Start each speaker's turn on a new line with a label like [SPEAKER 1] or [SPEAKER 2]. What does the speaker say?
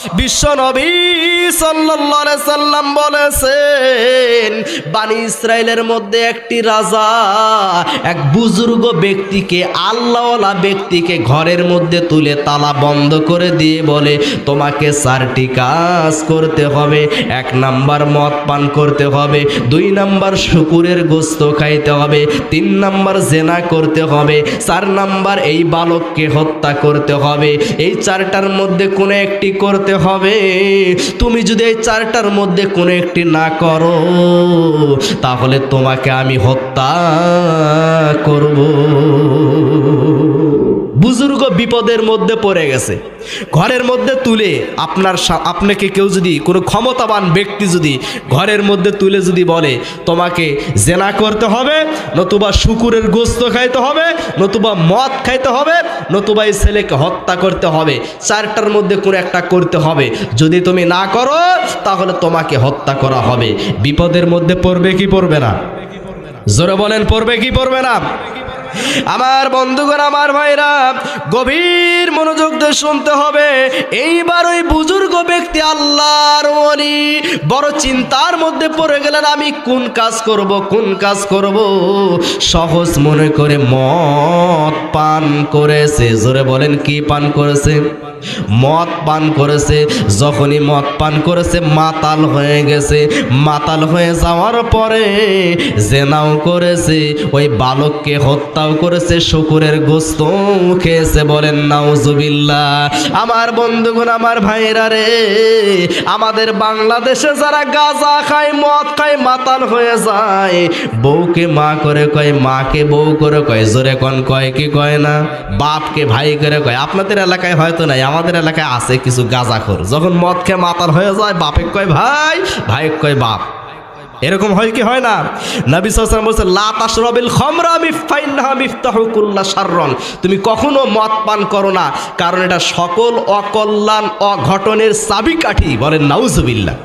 [SPEAKER 1] বিশ্ব নবী সাল্লাল্লাহু আলাইহি সাল্লাম বলেছেন, বনি ইসরাইলের মধ্যে একটি রাজা এক বুজুর্গ ব্যক্তিকে, আল্লাহওয়ালা ব্যক্তিকে ঘরের মধ্যে তুলে তালা বন্ধ করে দিয়ে বলে, তোমাকে 4টি কাজ করতে হবে। 1 নাম্বার মদ পান করতে হবে, 2 নাম্বার শুকুরের গোশত খাইতে হবে, 3 নাম্বার জেনা করতে হবে, 4 নাম্বার এই বালককে হত্যা করতে হবে। এই 4টার মধ্যে কোনো একটি করতে হবে। তুমি যদি এই 4টার মধ্যে কোনো একটি না করো, তাহলে তোমাকে আমি হত্যা করব। বুজুর্গ বিপদের মধ্যে পড়ে গেছে, ঘরের মধ্যে তুলে আপনাকে কেউ যদি, কোনো ক্ষমতাবান ব্যক্তি যদি ঘরের মধ্যে তুলে যদি বলে, তোমাকে জেনা করতে হবে, নতুবা শুকুরের গোশত খাইতে হবে, নতুবা মদ খাইতে হবে, নতুবা এই ছেলেকে হত্যা করতে হবে, 4টার মধ্যে কোনো একটা করতে হবে। যদি তুমি না করো, তাহলে তোমাকে হত্যা করা হবে। বিপদের মধ্যে পড়বে কি পড়বে না? জোরে বলেন, পড়বে কি পড়বে না? আমার বন্ধুগণ, আমার ভাইরা, গভীর মনোযোগ দিয়ে শুনতে হবে। এইবার ওই বুজুর্গ ব্যক্তি, আল্লাহর ওলি, বড় চিন্তার মধ্যে পড়ে গেলেন, আমি কোন কাজ করব, কোন কাজ করব। সহজ মনে করে মদ পান করেছে। জোরে বলেন, কি পান করেছে? মদ পান করেছে। যখনই মদ পান করেছে, মাতাল হয়ে গেছে। মাতাল হয়ে যাওয়ার পরে জেনাও করেছে, ওই বালককে হত্যাও করেছে, শুকুরের গোশত খেয়েছে। বলেন নাউজুবিল্লাহ। আমার বন্ধুগণ, আমার ভাইরা রে, আমাদের বাংলাদেশে যারা গাঁজা খায়, মদ খায়, মাতাল হয়ে যায়, বউকে মা করে কয়, মাকে বউ করে কয়, জোরে কোন কয় কি কয় না? বাপকে ভাই করে কয়। আপনাদের এলাকায় হয়তো নাই, আমাদের এলাকায় আছে কিছু গাঁজাখোর, যখন মদ খেয়ে মাতাল হয়ে যায়, বাপে কয় ভাই, ভাই কয় বাপ। এরকম হয় কি হয় না? নবী সাল্লাল্লাহু আলাইহি ওয়াসাল্লাম বলেছেন, লা তাশরাবিল খামরা ফাইন্নাহা মিফতাহু কুল্লা শাররন। তুমি কখনো মদ পান করো না, কারণ এটা সকল অকল্যাণ, অঘটনের চাবিকাঠি। বলেন নাউজুবিল্লাহ।